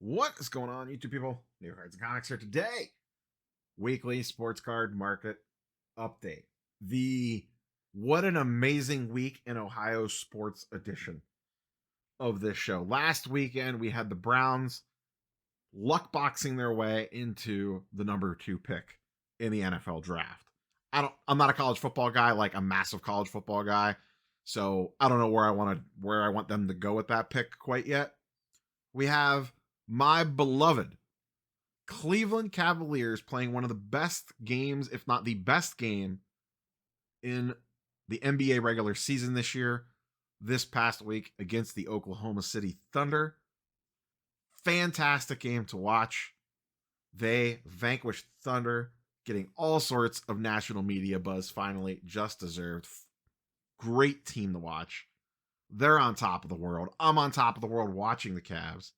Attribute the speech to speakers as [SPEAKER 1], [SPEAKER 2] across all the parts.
[SPEAKER 1] What is going on, YouTube people? New Cards and Comics here today. Weekly sports card market update. The What an amazing week in Ohio sports edition of this show. Last weekend, we had the Browns luck boxing their way into the number 2 pick in the NFL draft. I'm not a college football guy, like a massive college football guy. So I don't know where I want them to go with that pick quite yet. We have my beloved Cleveland Cavaliers playing one of the best games, if not the best game, in the NBA regular season this year, this past week against the Oklahoma City Thunder. Fantastic game to watch. They vanquished Thunder, getting all sorts of national media buzz finally, just deserved. Great team to watch. They're on top of the world. I'm on top of the world watching the Cavs.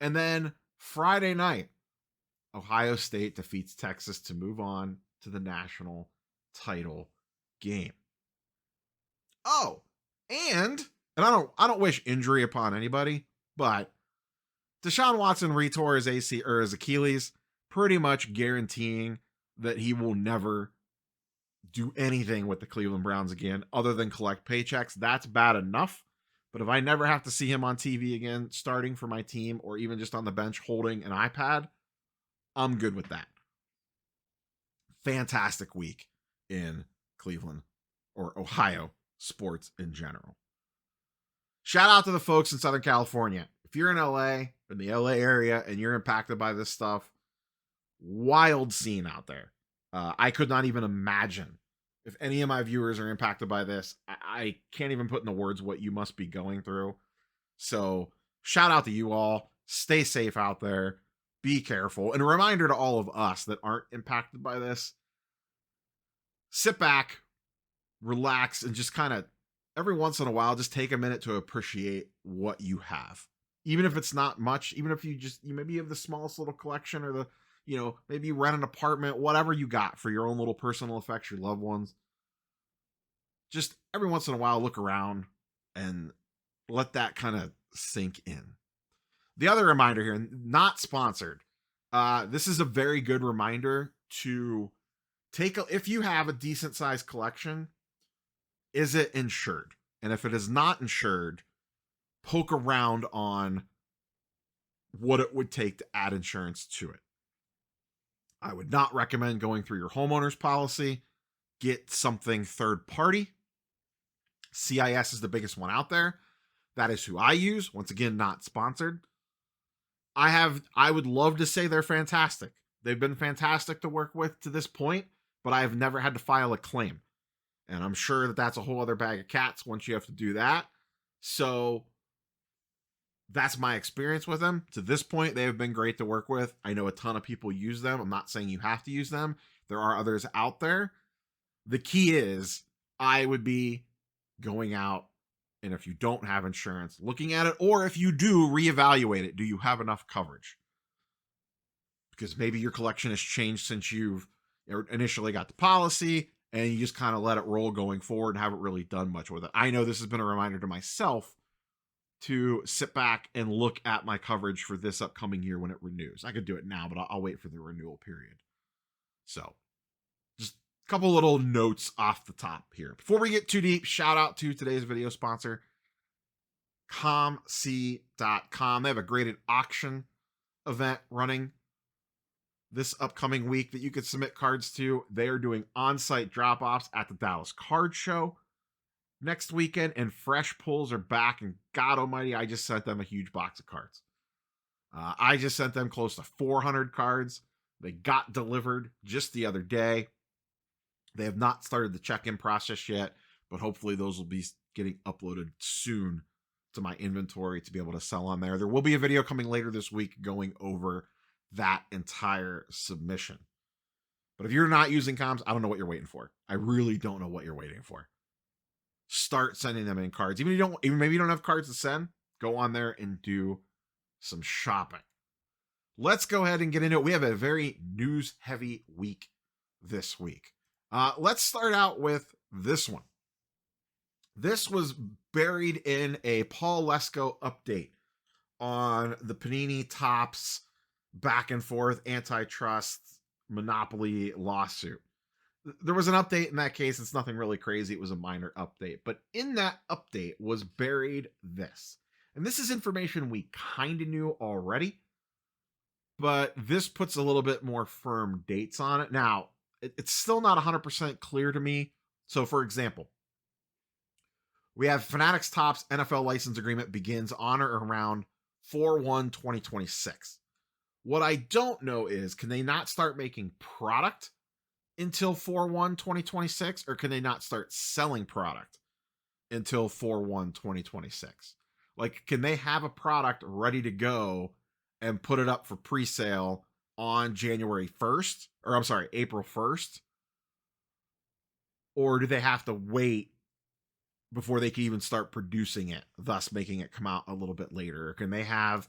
[SPEAKER 1] And then Friday night, Ohio State defeats Texas to move on to the national title game. Oh, and I don't wish injury upon anybody, but Deshaun Watson retore his AC or his Achilles, pretty much guaranteeing that he will never do anything with the Cleveland Browns again other than collect paychecks. That's bad enough. But if I never have to see him on TV again, starting for my team, or even just on the bench holding an iPad, I'm good with that. Fantastic week in Cleveland or Ohio sports in general. Shout out to the folks in Southern California. If you're in LA, in the LA area, and you're impacted by this stuff, wild scene out there. I could not even imagine if any of my viewers are impacted by this. I can't even put into words what you must be going through. So shout out to you all. Stay safe out there. Be careful. And a reminder to all of us that aren't impacted by this, sit back, relax, and just kind of every once in a while, just take a minute to appreciate what you have. Even if it's not much, even if you maybe you have the smallest little collection or maybe you rent an apartment, whatever you got for your own little personal effects, your loved ones. Just every once in a while, look around and let that kind of sink in. The other reminder here, not sponsored. This is a very good reminder to if you have a decent sized collection, is it insured? And if it is not insured, poke around on what it would take to add insurance to it. I would not recommend going through your homeowner's policy. Get something third party. CIS is the biggest one out there. That is who I use. Once again, not sponsored. I would love to say they're fantastic. They've been fantastic to work with to this point, but I've never had to file a claim. And I'm sure that that's a whole other bag of cats once you have to do that. So that's my experience with them. To this point, they have been great to work with. I know a ton of people use them. I'm not saying you have to use them. There are others out there. The key is I would be going out, and if you don't have insurance, looking at it, or if you do, reevaluate it. Do you have enough coverage? Because maybe your collection has changed since you've initially got the policy, and you just kind of let it roll going forward and haven't really done much with it. I know this has been a reminder to myself to sit back and look at my coverage for this upcoming year when it renews. I could do it now, but I'll wait for the renewal period. So just a couple little notes off the top here. Before we get too deep, shout out to today's video sponsor, COMC.com. They have a graded auction event running this upcoming week that you could submit cards to. They are doing on-site drop-offs at the Dallas Card Show next weekend, and fresh pulls are back, and God almighty, I just sent them a huge box of cards. I just sent them close to 400 cards. They got delivered just the other day. They have not started the check-in process yet, but hopefully those will be getting uploaded soon to my inventory to be able to sell on there. There will be a video coming later this week going over that entire submission. But if you're not using comms, I don't know what you're waiting for. I really don't know what you're waiting for. Start sending them in cards. Even maybe you don't have cards to send, go on there and do some shopping. Let's go ahead and get into it. We have a very news-heavy week this week. Let's start out with this one. This was buried in a Paul Lesko update on the Panini Topps back and forth antitrust monopoly lawsuit. There was an update in that case. It's nothing really crazy. It was a minor update. But in that update was buried this. And this is information we kind of knew already, but this puts a little bit more firm dates on it. Now, it's still not 100% clear to me. So, for example, we have Fanatics Topps NFL license agreement begins on or around 4/1/2026. What I don't know is, can they not start making product until 4/1/2026, or can they not start selling product until 4/1/2026? Like, can they have a product ready to go and put it up for pre-sale on January 1st, or I'm sorry, April 1st? Or do they have to wait before they can even start producing it, thus making it come out a little bit later? Or can they have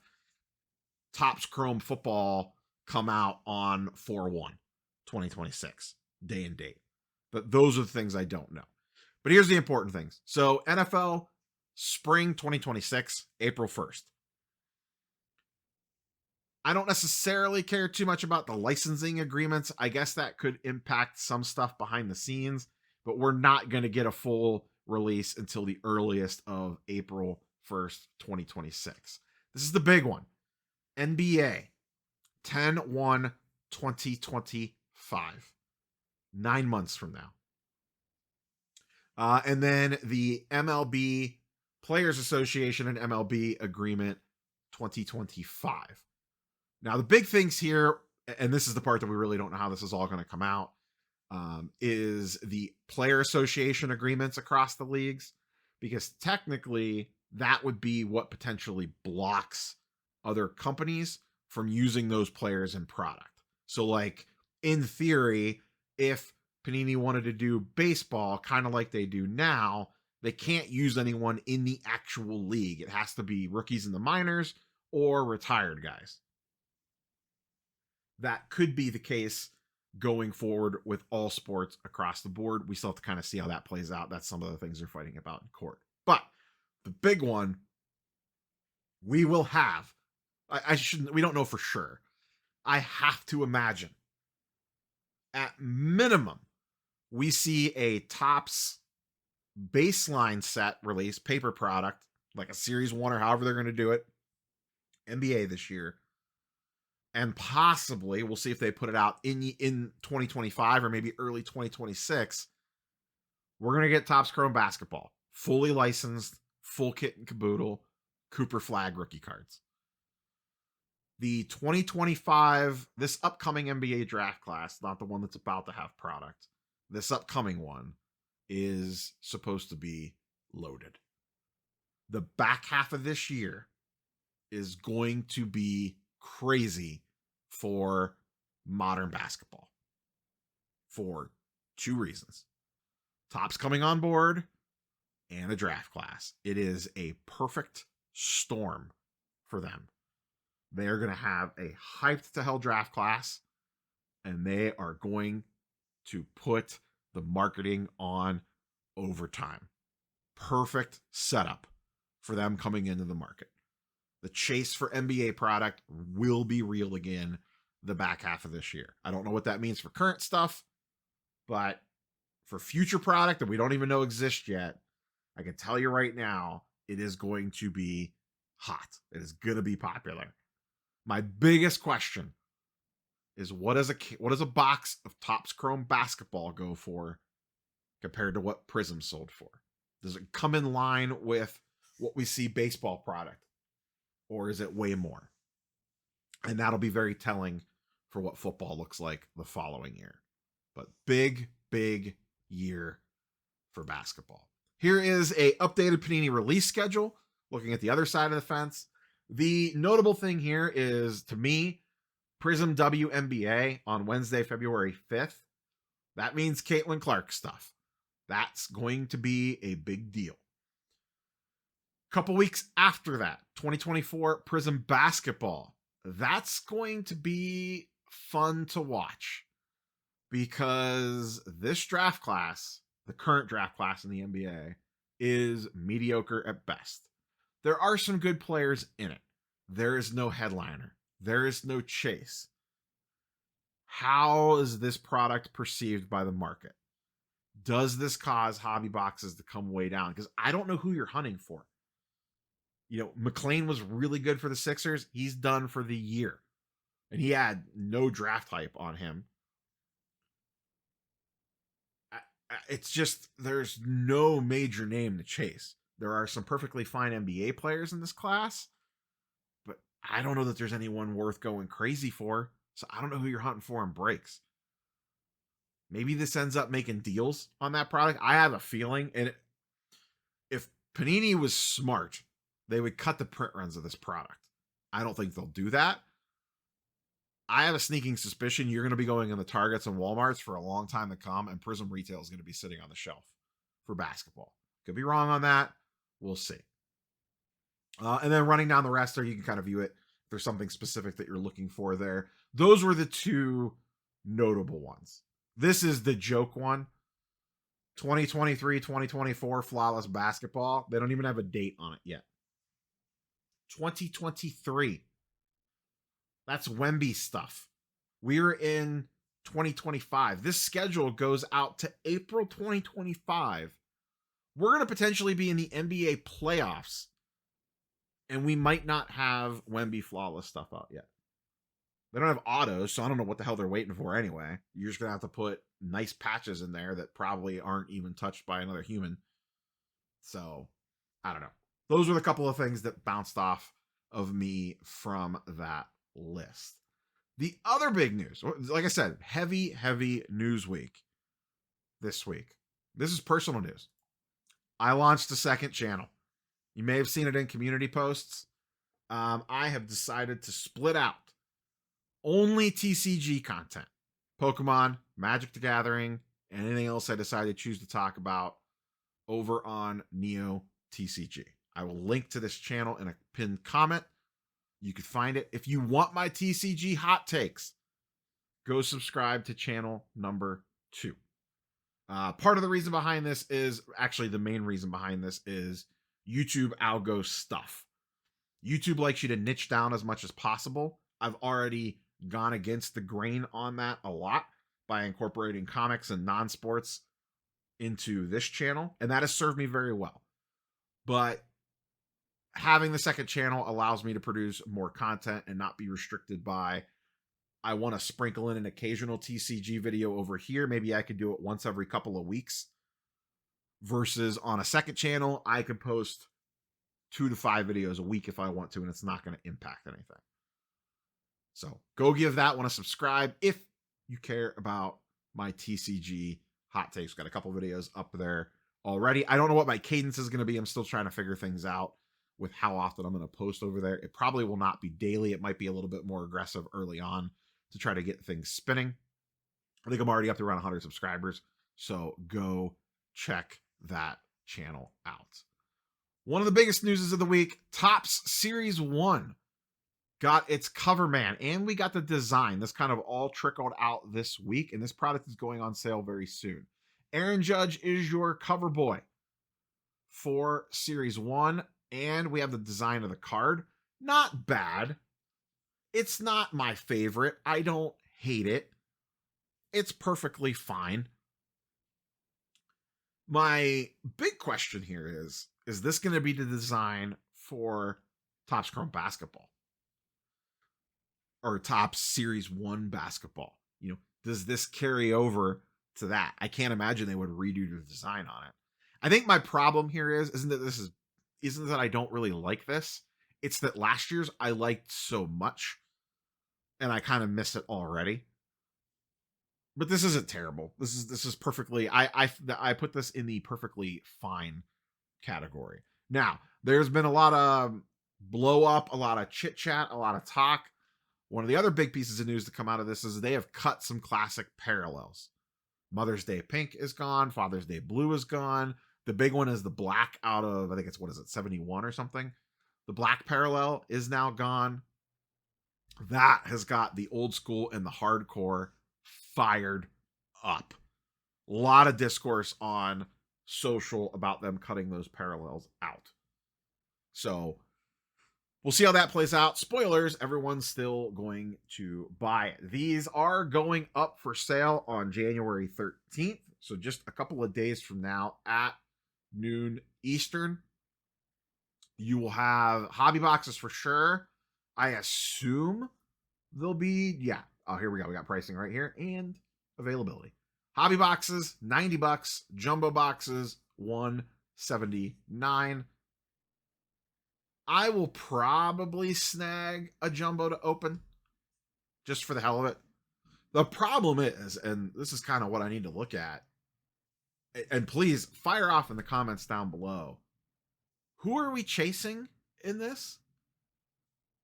[SPEAKER 1] Topps Chrome football come out on 4/1/2026, day and date? But those are the things I don't know. But here's the important things. So NFL spring 2026, April 1st. I don't necessarily care too much about the licensing agreements. I guess that could impact some stuff behind the scenes, but we're not going to get a full release until the earliest of April 1st, 2026. This is the big one. NBA 10/1/2025. 9 months from now. And then the MLB Players Association and MLB agreement 2025. Now, the big things here, and this is the part that we really don't know how this is all going to come out, is the player association agreements across the leagues, because technically that would be what potentially blocks other companies from using those players in product. So, like, in theory, if Panini wanted to do baseball kind of like they do now, they can't use anyone in the actual league. It has to be rookies in the minors or retired guys. That could be the case going forward with all sports across the board. We still have to kind of see how that plays out. That's some of the things they're fighting about in court. But the big one, we will have, we don't know for sure. I have to imagine, at minimum, we see a Topps baseline set release, paper product, like a Series 1 or however they're going to do it, NBA this year. And possibly, we'll see if they put it out in 2025 or maybe early 2026. We're going to get Topps Chrome basketball, fully licensed, full kit and caboodle, Cooper Flag rookie cards. The 2025, this upcoming NBA draft class, not the one that's about to have product, this upcoming one is supposed to be loaded. The back half of this year is going to be crazy for modern basketball for two reasons. Topps coming on board and a draft class. It is a perfect storm for them. They're going to have a hyped to hell draft class, and they are going to put the marketing on overtime. Perfect setup for them coming into the market. The chase for NBA product will be real again the back half of this year. I don't know what that means for current stuff, but for future product that we don't even know exists yet, I can tell you right now, it is going to be hot. It is going to be popular. My biggest question is, what does a box of Topps Chrome basketball go for compared to what Prism sold for? Does it come in line with what we see baseball product, or is it way more? And that'll be very telling for what football looks like the following year. But big year for basketball. Here is a updated Panini release schedule, looking at the other side of the fence. The notable thing here is, to me, Prism WNBA on Wednesday, February 5th. That means Caitlin Clark stuff. That's going to be a big deal. Couple weeks after that, 2024 Prism Basketball. That's going to be fun to watch, because this draft class, the current draft class in the NBA, is mediocre at best. There are some good players in it. There is no headliner. There is no chase. How is this product perceived by the market? Does this cause hobby boxes to come way down? Because I don't know who you're hunting for. McLean was really good for the Sixers. He's done for the year. And he had no draft hype on him. It's just, there's no major name to chase. There are some perfectly fine NBA players in this class, but I don't know that there's anyone worth going crazy for. So I don't know who you're hunting for in breaks. Maybe this ends up making deals on that product. I have a feeling, and if Panini was smart, they would cut the print runs of this product. I don't think they'll do that. I have a sneaking suspicion you're going to be going in the Targets and Walmarts for a long time to come, and Prism Retail is going to be sitting on the shelf for basketball. Could be wrong on that. We'll see. And then running down the rest there, you can kind of view it. If there's something specific that you're looking for there. Those were the two notable ones. This is the joke one. 2023-2024 Flawless Basketball. They don't even have a date on it yet. 2023. That's Wemby stuff. We're in 2025. This schedule goes out to April 2025. We're going to potentially be in the NBA playoffs, and we might not have Wemby Flawless stuff out yet. They don't have autos, so I don't know what the hell they're waiting for anyway. You're just going to have to put nice patches in there that probably aren't even touched by another human. So, I don't know. Those were the couple of things that bounced off of me from that list. The other big news, like I said, heavy news week this week. This is personal news. I launched a second channel. You may have seen it in community posts. I have decided to split out only TCG content. Pokemon, Magic the Gathering, and anything else I decide to choose to talk about over on Neo TCG. I will link to this channel in a pinned comment. You could find it. If you want my TCG hot takes, go subscribe to channel number 2. Part of the reason behind this is, actually the main reason behind this is YouTube algo stuff. YouTube likes you to niche down as much as possible. I've already gone against the grain on that a lot by incorporating comics and non-sports into this channel, and that has served me very well. But having the second channel allows me to produce more content and not be restricted by, I want to sprinkle in an occasional TCG video over here. Maybe I could do it once every couple of weeks. Versus on a second channel, I could post 2 to 5 videos a week if I want to, and it's not going to impact anything. So go give that one a subscribe if you care about my TCG hot takes. Got a couple videos up there already. I don't know what my cadence is going to be. I'm still trying to figure things out with how often I'm going to post over there. It probably will not be daily. It might be a little bit more aggressive early on to try to get things spinning. I think I'm already up to around 100 subscribers. So go check that channel out. One of the biggest news of the week, Topps Series 1 got its cover man, and we got the design. This kind of all trickled out this week, and this product is going on sale very soon. Aaron Judge is your cover boy for Series 1, and we have the design of the card. Not bad. It's not my favorite. I don't hate it. It's perfectly fine. My big question here is this going to be the design for Topps Chrome Basketball? Or Topps Series 1 Basketball? Does this carry over to that? I can't imagine they would redo the design on it. I think my problem here isn't that I don't really like this. It's that last year's I liked so much, and I kind of miss it already. But this isn't terrible. This is perfectly. I put this in the perfectly fine category. Now, there's been a lot of blow up, a lot of chit chat, a lot of talk. One of the other big pieces of news to come out of this is they have cut some classic parallels. Mother's Day Pink is gone. Father's Day Blue is gone. The big one is the black out of, I think it's, 71 or something? The black parallel is now gone. That has got the old school and the hardcore fired up. A lot of discourse on social about them cutting those parallels out. So we'll see how that plays out. Spoilers, everyone's still going to buy it. These are going up for sale on January 13th. So just a couple of days from now at noon Eastern. You will have hobby boxes for sure. I assume they'll be, yeah. Oh, here we go. We got pricing right here and availability. Hobby boxes, $90. Jumbo boxes, $179. I will probably snag a jumbo to open just for the hell of it. The problem is, and this is kind of what I need to look at, and please fire off in the comments down below. Who are we chasing in this?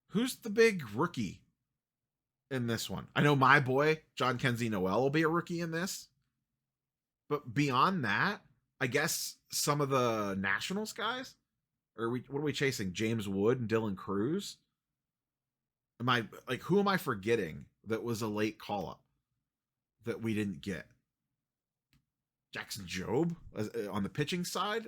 [SPEAKER 1] Who's the big rookie in this one? I know my boy, John Kenzie Noel, will be a rookie in this. But beyond that, I guess some of the Nationals guys? Or what are we chasing? James Wood and Dylan Cruz? Who am I forgetting that was a late call-up that we didn't get? Jackson Jobe on the pitching side?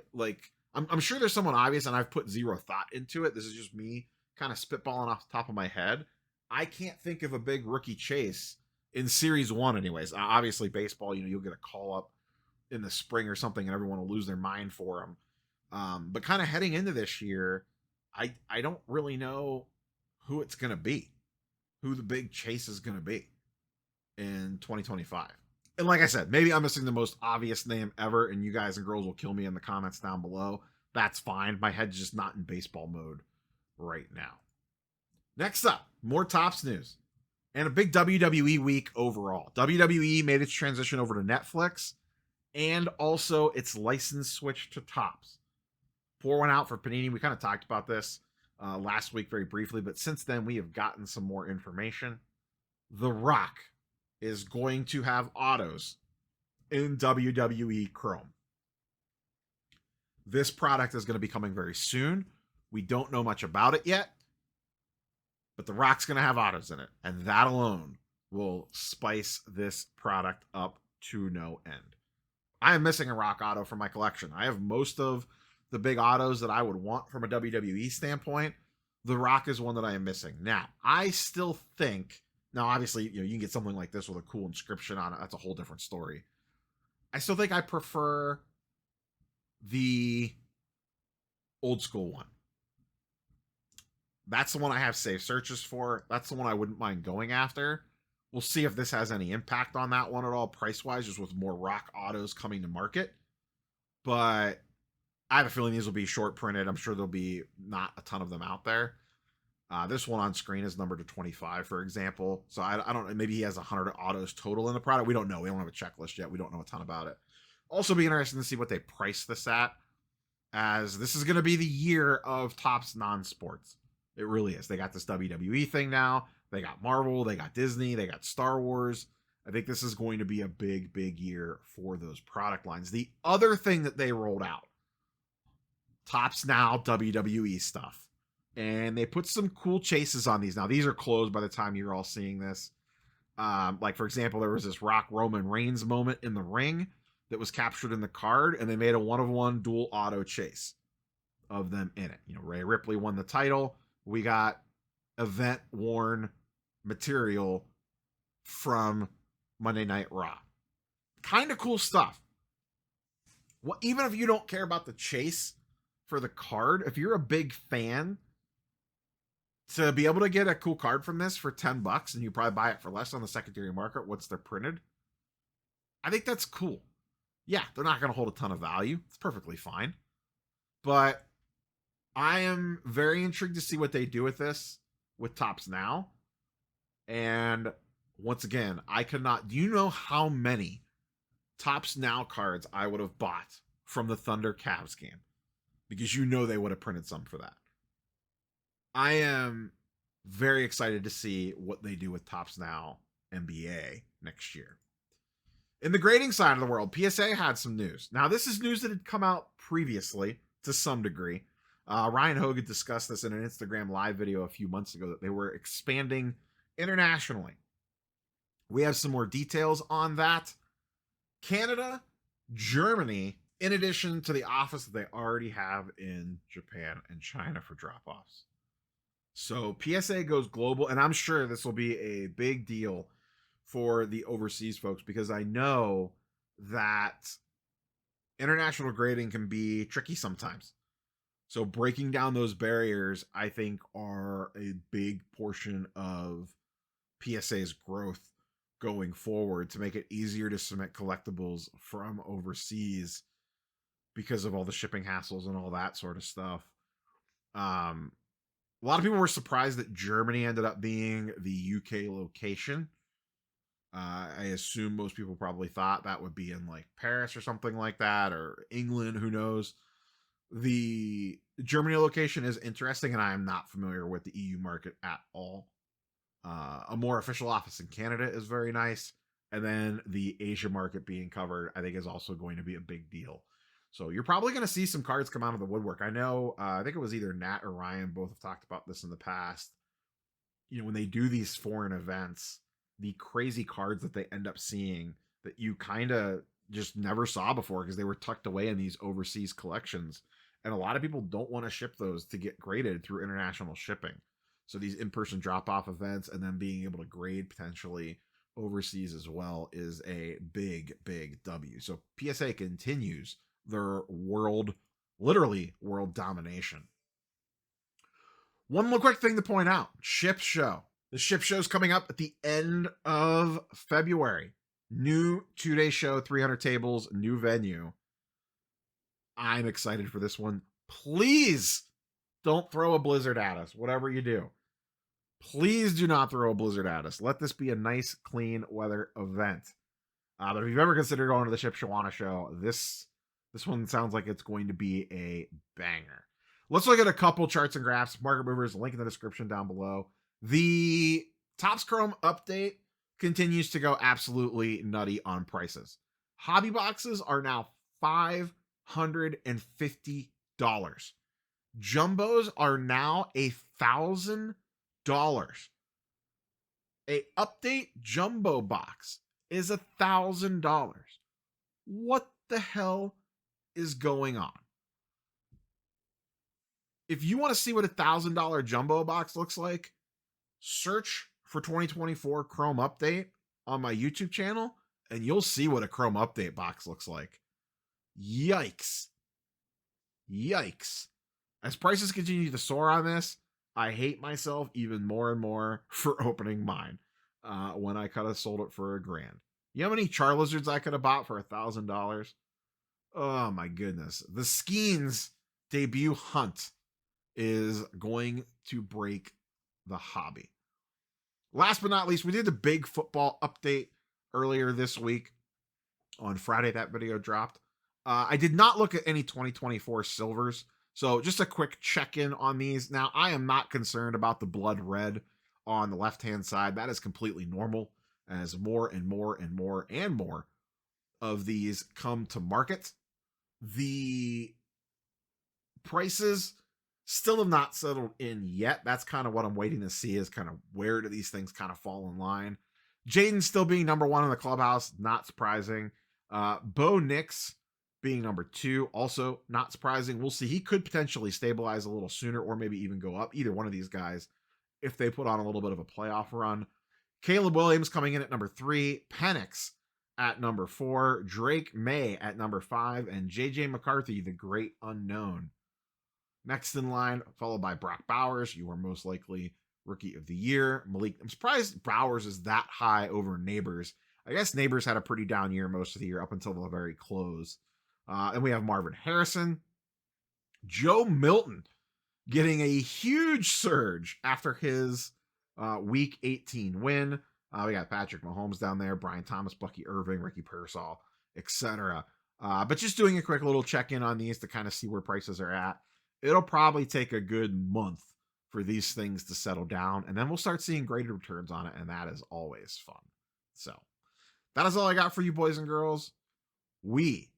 [SPEAKER 1] I'm sure there's someone obvious, and I've put zero thought into it. This is just me kind of spitballing off the top of my head. I can't think of a big rookie chase in Series 1 anyways. Obviously, baseball, you'll get a call-up in the spring or something, and everyone will lose their mind for them. But kind of heading into this year, I don't really know who it's going to be, who the big chase is going to be in 2025. And like I said, maybe I'm missing the most obvious name ever, and you guys and girls will kill me in the comments down below. That's fine. My head's just not in baseball mode right now. Next up, more Topps news and a big WWE week overall. WWE made its transition over to Netflix and also its license switch to Topps. Pour one out for Panini. We kind of talked about this last week very briefly, but since then we have gotten some more information. The Rock is going to have autos in WWE Chrome. This product is going to be coming very soon. We don't know much about it yet, but The Rock's going to have autos in it, and that alone will spice this product up to no end. I am missing a Rock auto from my collection. I have most of the big autos that I would want from a WWE standpoint. The Rock is one that I am missing. Now, I still think, now obviously, you can get something like this with a cool inscription on it. That's a whole different story. I still think I prefer the old school one. That's the one I have saved searches for. That's the one I wouldn't mind going after. We'll see if this has any impact on that one at all, price-wise, just with more Rock autos coming to market. But I have a feeling these will be short printed. I'm sure there'll be not a ton of them out there. This one on screen is numbered to 25, for example. So I don't know. Maybe he has 100 autos total in the product. We don't know. We don't have a checklist yet. We don't know a ton about it. Also be interesting to see what they price this at, as this is going to be the year of Topps non-sports. It really is. They got this WWE thing now. They got Marvel. They got Disney. They got Star Wars. I think this is going to be a big, big year for those product lines. The other thing that they rolled out, Topps Now WWE stuff. And they put some cool chases on these. Now, these are closed by the time you're all seeing this. For example, there was this Rock Roman Reigns moment in the ring that was captured in the card, and they made a one-of-one dual auto chase of them in it. Rhea Ripley won the title. We got event-worn material from Monday Night Raw. Kind of cool stuff. Well, even if you don't care about the chase for the card, if you're a big fan, to be able to get a cool card from this for $10, and you probably buy it for less on the secondary market once they're printed, I think that's cool. Yeah, they're not going to hold a ton of value. It's perfectly fine. But I am very intrigued to see what they do with this with Topps Now. And once again, do you know how many Topps Now cards I would have bought from the Thunder Cavs game? Because they would have printed some for that. I am very excited to see what they do with Topps Now NBA next year. In the grading side of the world, PSA had some news. Now, this is news that had come out previously to some degree. Ryan Hogan discussed this in an Instagram live video a few months ago, that they were expanding internationally. We have some more details on that. Canada, Germany, in addition to the office that they already have in Japan and China for drop-offs. So PSA goes global, and I'm sure this will be a big deal for the overseas folks because I know that international grading can be tricky sometimes. So breaking down those barriers, I think, are a big portion of PSA's growth going forward to make it easier to submit collectibles from overseas because of all the shipping hassles and all that sort of stuff. A lot of people were surprised that Germany ended up being the UK location. I assume most people probably thought that would be in like Paris or something like that, or England, who knows. The Germany location is interesting, and I am not familiar with the EU market at all. A more official office in Canada is very nice. And then the Asia market being covered, I think, is also going to be a big deal. So you're probably going to see some cards come out of the woodwork. I know, I think it was either Nat or Ryan both have talked about this in the past. You know, when they do these foreign events, the crazy cards that they end up seeing that you kind of just never saw before because they were tucked away in these overseas collections. And a lot of people don't want to ship those to get graded through international shipping. So these in-person drop-off events and then being able to grade potentially overseas as well is a big, big W. So PSA continues their literally world domination. One more quick thing to point out, Ship Show. The Ship Show is coming up at the end of February. New 2-day show, 300 tables, new venue. I'm excited for this one. Please don't throw a blizzard at us, whatever you do. Please do not throw a blizzard at us. Let this be a nice, clean weather event. But if you've ever considered going to the Ship Shawana show, this one sounds like it's going to be a banger. Let's look at a couple charts and graphs, market movers, link in the description down below. The Topps Chrome update continues to go absolutely nutty on prices. Hobby boxes are now $550. Jumbos are now $1,000. A update jumbo box is $1,000. What the hell is going on? If you want to see what $1,000 jumbo box looks like, search for 2024 Chrome Update on my YouTube channel, and you'll see what a Chrome Update box looks like. Yikes. Yikes. As prices continue to soar on this, I hate myself even more and more for opening mine when I could have sold it for $1,000. You know how many Charizards I could have bought for $1,000? Oh my goodness. The Skeens debut hunt is going to break the hobby. Last but not least, we did the big football update earlier this week. On Friday, that video dropped. I did not look at any 2024 silvers, so just a quick check-in on these. Now, I am not concerned about the blood red on the left-hand side. That is completely normal as more and more and more and more of these come to market. The prices still have not settled in yet. That's kind of what I'm waiting to see, is kind of where do these things kind of fall in line. Jaden still being number 1 in the clubhouse, not surprising. Bo Nix being number 2, also not surprising. We'll see. He could potentially stabilize a little sooner or maybe even go up. Either one of these guys, if they put on a little bit of a playoff run. Caleb Williams coming in at number 3. Penix at number 4. Drake May at number 5. And JJ McCarthy, the great unknown, next in line, followed by Brock Bowers. You are most likely Rookie of the Year. Malik, I'm surprised Bowers is that high over Neighbors. I guess Neighbors had a pretty down year most of the year up until the very close. And we have Marvin Harrison. Joe Milton getting a huge surge after his Week 18 win. We got Patrick Mahomes down there, Brian Thomas, Bucky Irving, Ricky Pearsall, etc. But just doing a quick little check-in on these to kind of see where prices are at. It'll probably take a good month for these things to settle down, and then we'll start seeing graded returns on it, and that is always fun. So that is all I got for you, boys and girls. We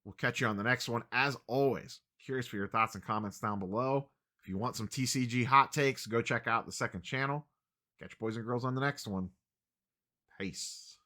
[SPEAKER 1] will catch you on the next one. As always, curious for your thoughts and comments down below. If you want some TCG hot takes, go check out the second channel. Catch you, boys and girls, on the next one. Peace.